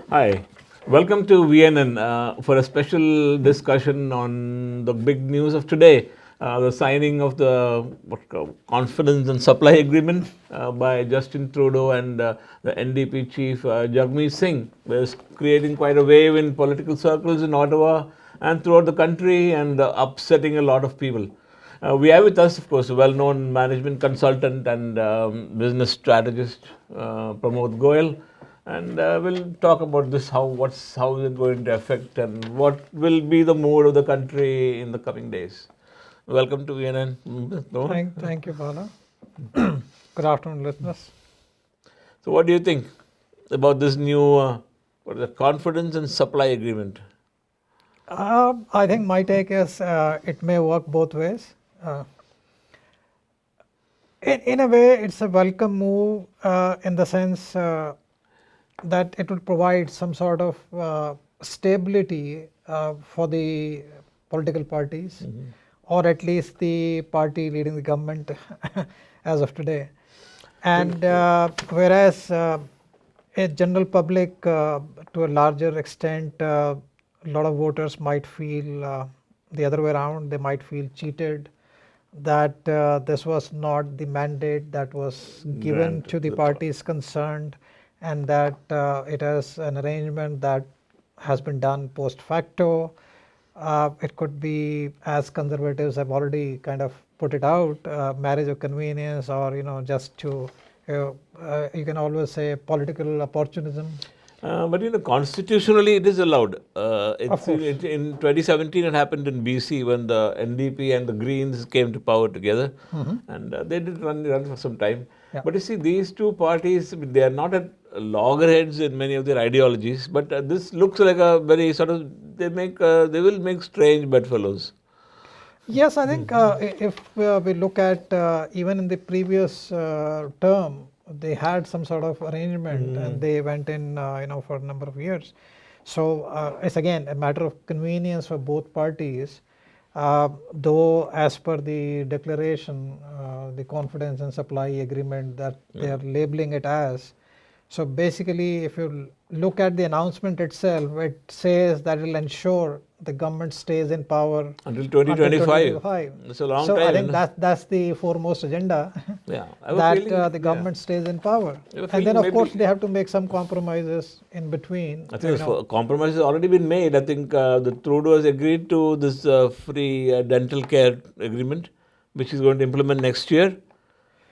Hi, welcome to VNN for a special discussion on the big news of today, the signing of the confidence and supply agreement by Justin Trudeau and the NDP chief Jagmeet Singh. It's creating quite a wave in political circles in Ottawa and throughout the country and upsetting a lot of people. We have with us, of course, a well-known management consultant and business strategist, Pramod Goyal, and we'll talk about this. How is it going to affect, and what will be the mood of the country in the coming days? Welcome to VNN. Thank you, Bala. Good afternoon, listeners. So, what do you think about this new confidence and supply agreement? I think my take is it may work both ways. In a way, it's a welcome move in the sense that it would provide some sort of stability for the political parties, or at least the party leading the government as of today. And whereas a general public, to a larger extent, a lot of voters might feel the other way around. They might feel cheated, that this was not the mandate that was given to the parties concerned, and that it is an arrangement that has been done post facto. It could be, as conservatives have already kind of put it out, marriage of convenience, or just to, you can always say, political opportunism. But constitutionally it is allowed. Of course. In 2017 it happened in BC when the NDP and the Greens came to power together, and they did run for some time. Yeah. But you see, these two parties, they are not at loggerheads in many of their ideologies, but this looks like a very sort of, they will make strange bedfellows. Yes, I think if we look at even in the previous term, they had some sort of arrangement and they went in, for a number of years. So it's again a matter of convenience for both parties. Though, as per the declaration, the confidence and supply agreement that they are labeling it as. So basically, if you look at the announcement itself, it says that it will ensure the government stays in power Until 2025. It's a long so time. I think that's the foremost agenda. Yeah, that the government stays in power, and then of course they have to make some compromises in between. I think compromise has already been made. I think the Trudeau has agreed to this free dental care agreement, which is going to implement next year,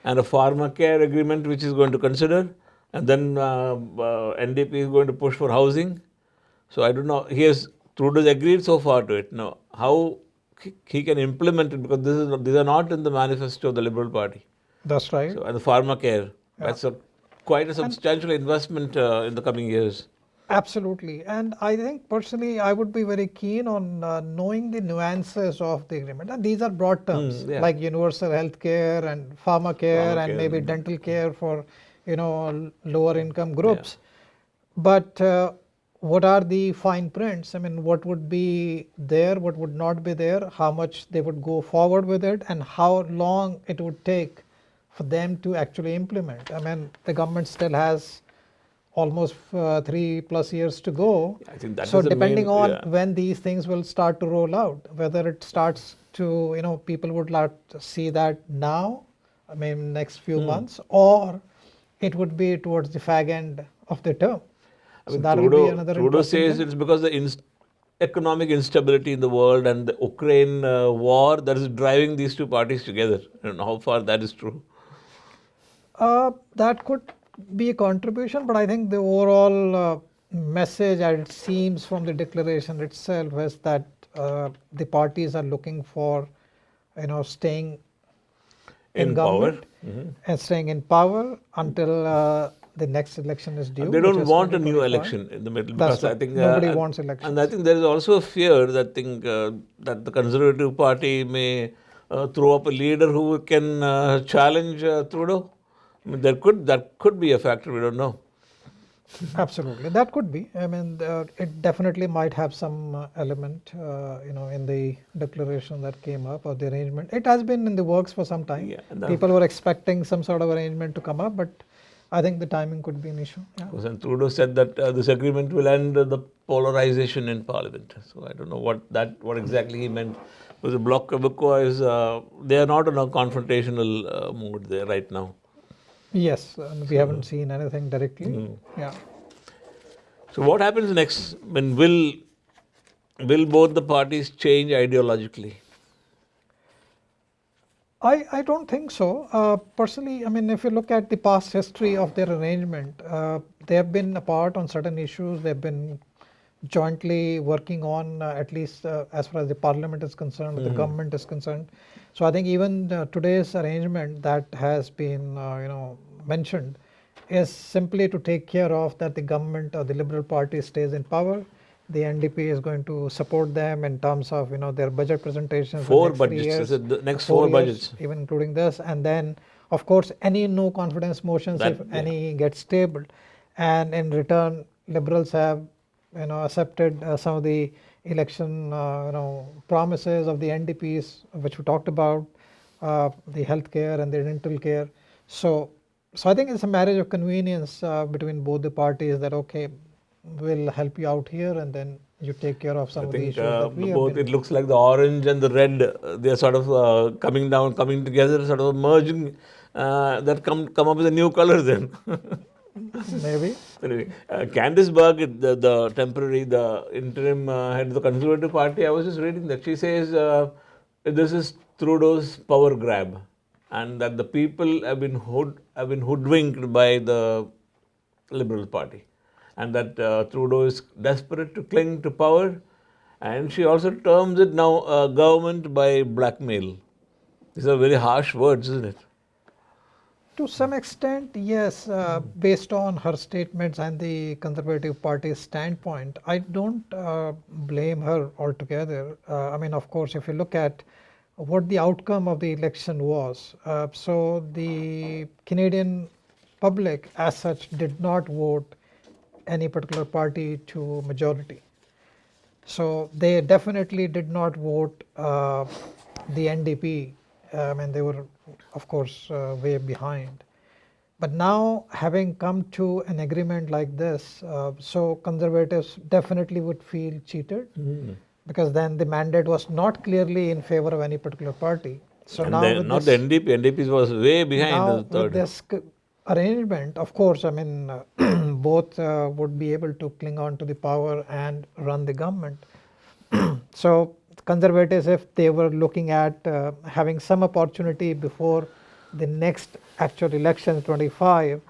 and a pharma care agreement, which is going to consider, and then NDP is going to push for housing. So I don't know. Trudeau has agreed so far to it. Now, how he can implement it, because these are not in the manifesto of the Liberal Party. That's right. So, and the pharma care, that's quite a substantial investment in the coming years. Absolutely. And I think personally I would be very keen on knowing the nuances of the agreement. And these are broad terms like universal health care and pharma care and maybe dental care for lower income groups. But what are the fine prints? I mean, what would be there, what would not be there, how much they would go forward with it, and how long it would take for them to actually implement. I mean, the government still has almost 3+ years to go. I think that so is depending on when these things will start to roll out, whether it starts to, people would like to see that now, I mean next few months, or it would be towards the fag end of the term. So that will be another Trudeau says it's because the economic instability in the world and the Ukraine war that is driving these two parties together. I don't know how far that is true. That could be a contribution, but I think the overall message, as it seems from the declaration itself, is that the parties are looking for, staying in government and staying in power until the next election is due. They don't want a new election in the middle, because I think nobody wants elections. And I think there is also a fear that that the Conservative Party may throw up a leader who can challenge Trudeau. I mean, that could be a factor. We don't know. Absolutely, that could be. I mean, it definitely might have some element, in the declaration that came up, or the arrangement. It has been in the works for some time. Yeah, people were expecting some sort of arrangement to come up, but I think the timing could be an issue. Yeah. Because and Trudeau said that this agreement will end the polarization in Parliament. So I don't know what exactly he meant. Because the Bloc Québécois is they are not on a confrontational mood there right now. Yes, and we haven't seen anything directly. Yeah. So what happens next? When will both the parties change ideologically? I don't think so. Personally, I mean, if you look at the past history of their arrangement, they have been apart on certain issues. They've been jointly working on, at least as far as the parliament is concerned, the government is concerned. So I think even today's arrangement that has been, mentioned is simply to take care of that the government or the Liberal Party stays in power. The NDP is going to support them in terms of their budget presentations. Four the next 3 budgets, years, is it the next 4 four years, budgets? even including this, and then of course any no confidence motions if any get tabled, and in return Liberals have accepted some of the election promises of the NDPs which we talked about, the healthcare and the dental care. So I think it's a marriage of convenience between both the parties that okay, we'll help you out here and then you take care of some of the issues that we have both been. it looks like the orange and the red they're sort of coming together, sort of merging that come up with a new color then. Maybe. Anyway, Candice Berg, the interim head of the Conservative Party, I was just reading that she says this is Trudeau's power grab, and that the people have been hoodwinked by the Liberal Party, and that Trudeau is desperate to cling to power, and she also terms it now government by blackmail. These are very harsh words, isn't it? To some extent, yes, based on her statements and the Conservative Party's standpoint, I don't blame her altogether. I mean, of course, if you look at what the outcome of the election was, so the Canadian public as such did not vote any particular party to majority. So they definitely did not vote the NDP. I mean, they were, of course, way behind. But now, having come to an agreement like this, so conservatives definitely would feel cheated because then the mandate was not clearly in favor of any particular party. So And now then, with not this, the NDP. NDP was way behind now the third. with this arrangement, of course, I mean, both would be able to cling on to the power and run the government. So conservatives, if they were looking at having some opportunity before the next actual election 25,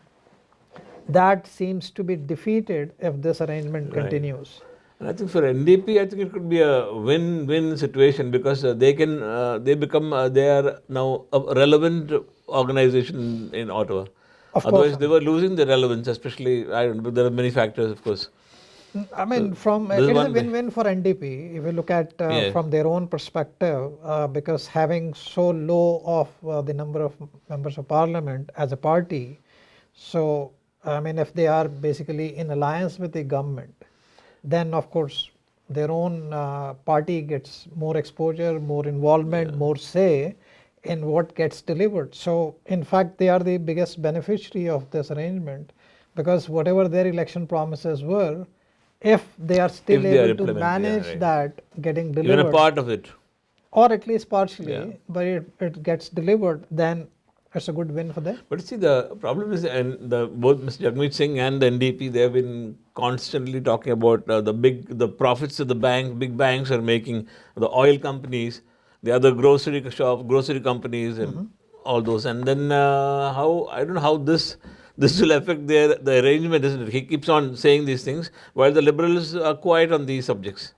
that seems to be defeated if this arrangement continues. And I think for NDP, I think it could be a win-win situation because they are now a relevant organization in Ottawa. Of Otherwise, course, they were losing their relevance, especially, I don't know, there are many factors, of course. I mean, this it is a one- win-win for NDP if you look at Yeah. from their own perspective, because having so low of the number of members of parliament as a party, so I mean, if they are basically in alliance with the government, then of course their own party gets more exposure, more involvement, more say in what gets delivered. So in fact, they are the biggest beneficiary of this arrangement because whatever their election promises were, if they are still If they are able to implemented, yeah, manage right. that getting Even delivered, a part of it. or at least partially, Yeah. but it gets delivered, then it's a good win for them. But see, the problem is, and both Mr. Jagmeet Singh and the NDP, they have been constantly talking about the profits that the big banks are making, the oil companies, the other grocery companies, and all those. And then I don't know how this will affect the arrangement, isn't it? He keeps on saying these things while the Liberals are quiet on these subjects.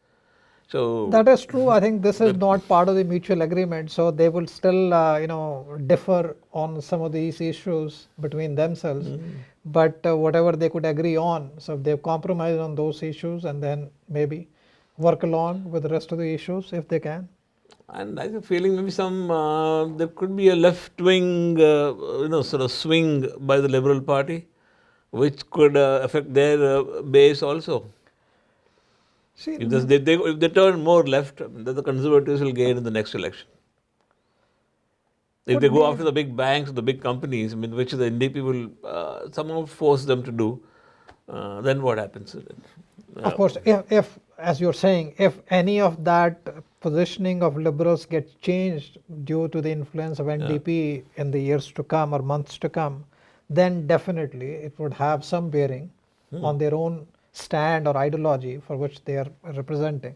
So That is true. I think this is not part of the mutual agreement, so they will still, differ on some of these issues between themselves. But whatever they could agree on, so they've compromised on those issues, and then maybe work along with the rest of the issues if they can. And I have a feeling maybe there could be a left-wing, sort of swing by the Liberal Party, which could affect their base also. See, If they turn more left, then the Conservatives will gain in the next election. If Could they go be. after the big banks, the big companies, I mean, which the NDP will somehow force them to do, then what happens? Of course, if, as you're saying, if any of that positioning of liberals gets changed due to the influence of NDP in the years to come or months to come, then definitely it would have some bearing on their own stand or ideology for which they are representing.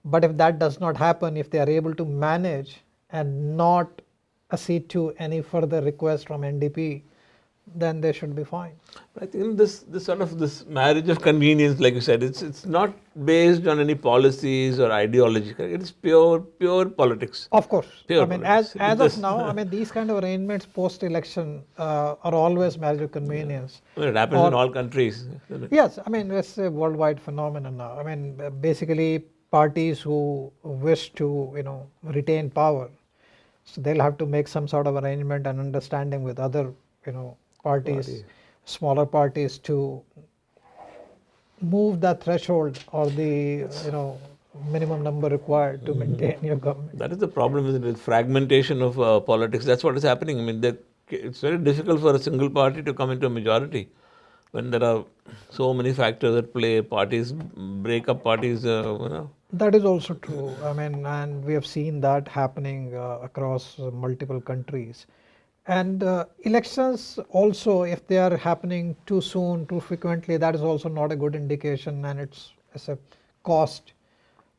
But if that does not happen, if they are able to manage and not accede to any further request from NDP, then they should be fine. I think this sort of this marriage of convenience, like you said, it's not based on any policies or ideology. It's pure politics. Of course. Pure I mean, politics. as of now, I mean, these kind of arrangements post-election are always marriage of convenience. Well, it happens in all countries. Yes, I mean, it's a worldwide phenomenon now. I mean, basically, parties who wish to, retain power, so they'll have to make some sort of arrangement and understanding with other, parties, smaller parties to move that threshold or the, minimum number required to maintain your government. That is the problem, isn't it? With fragmentation of politics. That's what is happening. I mean, it's very difficult for a single party to come into a majority when there are so many factors at play. Parties break up parties. That is also true. I mean, and we have seen that happening across multiple countries. And elections also, if they are happening too soon, too frequently, that is also not a good indication, and it's a cost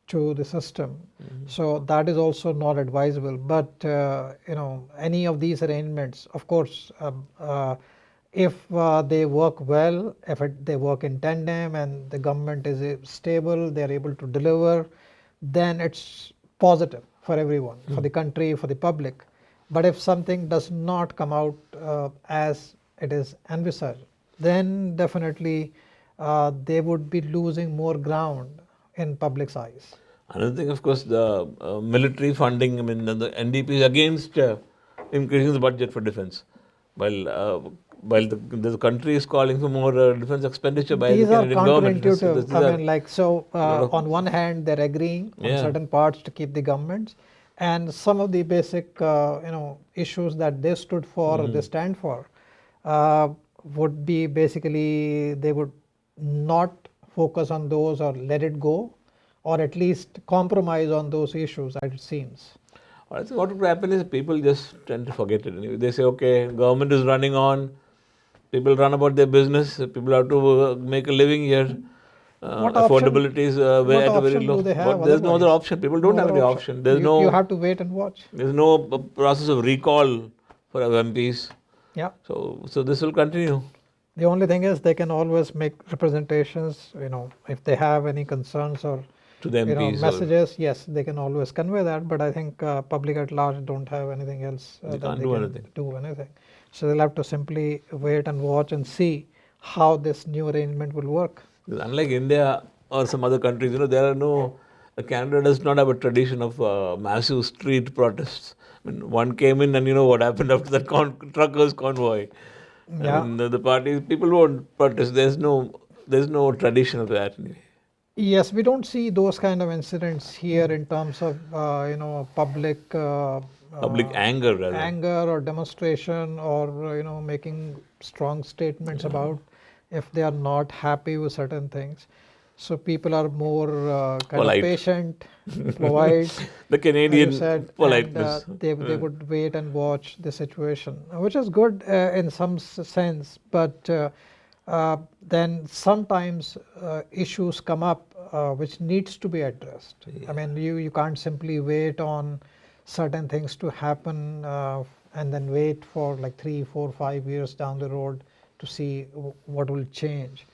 to the system. So that is also not advisable. But any of these arrangements, of course, if they work well, if they work in tandem, and the government is stable, they are able to deliver, then it's positive for everyone, for the country, for the public. But if something does not come out as it is envisaged, then definitely they would be losing more ground in public's eyes. Another thing, of course, the military funding. I mean, the NDP is against increasing the budget for defense, while the country is calling for more defense expenditure by These the are Canadian government. counterintuitive. On one hand, they're agreeing on certain parts to keep the governments, and some of the basic issues that they stood for or they stand for would be basically they would not focus on those or let it go, or at least compromise on those issues, as it seems. I think what would happen is people just tend to forget it. Anyway. They say, okay, government is running on, people run about their business, people have to make a living here. Affordability is way at a very low. But there's no other option. People don't have any option. There's you have to wait and watch. There's no process of recall for our MPs. Yeah. So this will continue. The only thing is they can always make representations. If they have any concerns or to the MPs messages, yes, they can always convey that. But I think public at large don't have anything else they can't do anything. So they'll have to simply wait and watch and see how this new arrangement will work. Unlike India or some other countries, Canada does not have a tradition of massive street protests. I mean, one came in and what happened after that truckers convoy. Yeah. And the parties, people won't protest. There's no tradition of that anyway. Yes, we don't see those kind of incidents here in terms of public anger rather. Anger or demonstration or making strong statements about if they are not happy with certain things. So people are more polite. Of patient, polite. The Canadian politeness. And, they would wait and watch the situation, which is good in some sense. But then sometimes issues come up which needs to be addressed. Yeah. I mean, you can't simply wait on certain things to happen and then wait for like 3, 4, 5 years down the road to see what will change.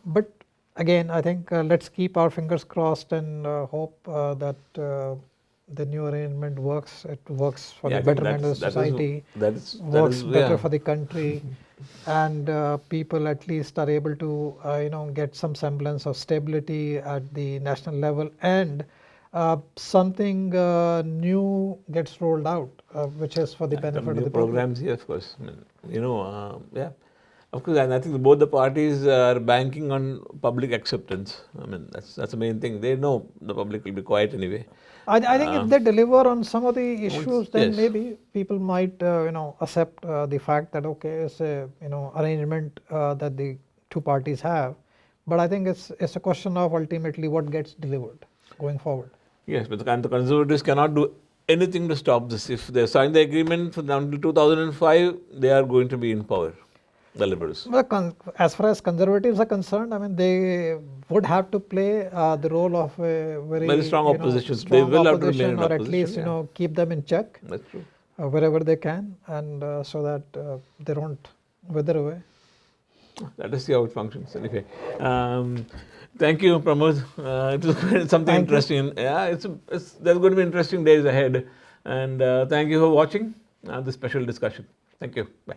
But again, I think let's keep our fingers crossed and hope that the new arrangement works. It works for the betterment of the society, works better for the country, and people at least are able to get some semblance of stability at the national level, and something new gets rolled out, which is for the benefit of the programs public. here, of course. Yeah. Of course, and I think both the parties are banking on public acceptance. I mean, that's the main thing. They know the public will be quiet anyway. I think if they deliver on some of the issues, then yes. maybe people might accept the fact that okay, it's a arrangement that the two parties have. But I think it's a question of ultimately what gets delivered going forward. Yes, but the Conservatives cannot do anything to stop this. If they sign the agreement until 2005, they are going to be in power, the Liberals. Well, as far as Conservatives are concerned, I mean, they would have to play the role of a very strong opposition. Strong They will have to opposition, remain in or at opposition, least keep them in check That's true. wherever they can, and so that they don't wither away. Let us see how it functions. Anyway, thank you, Pramod. It was something interesting. Yeah, there's going to be interesting days ahead. And thank you for watching this special discussion. Thank you. Bye.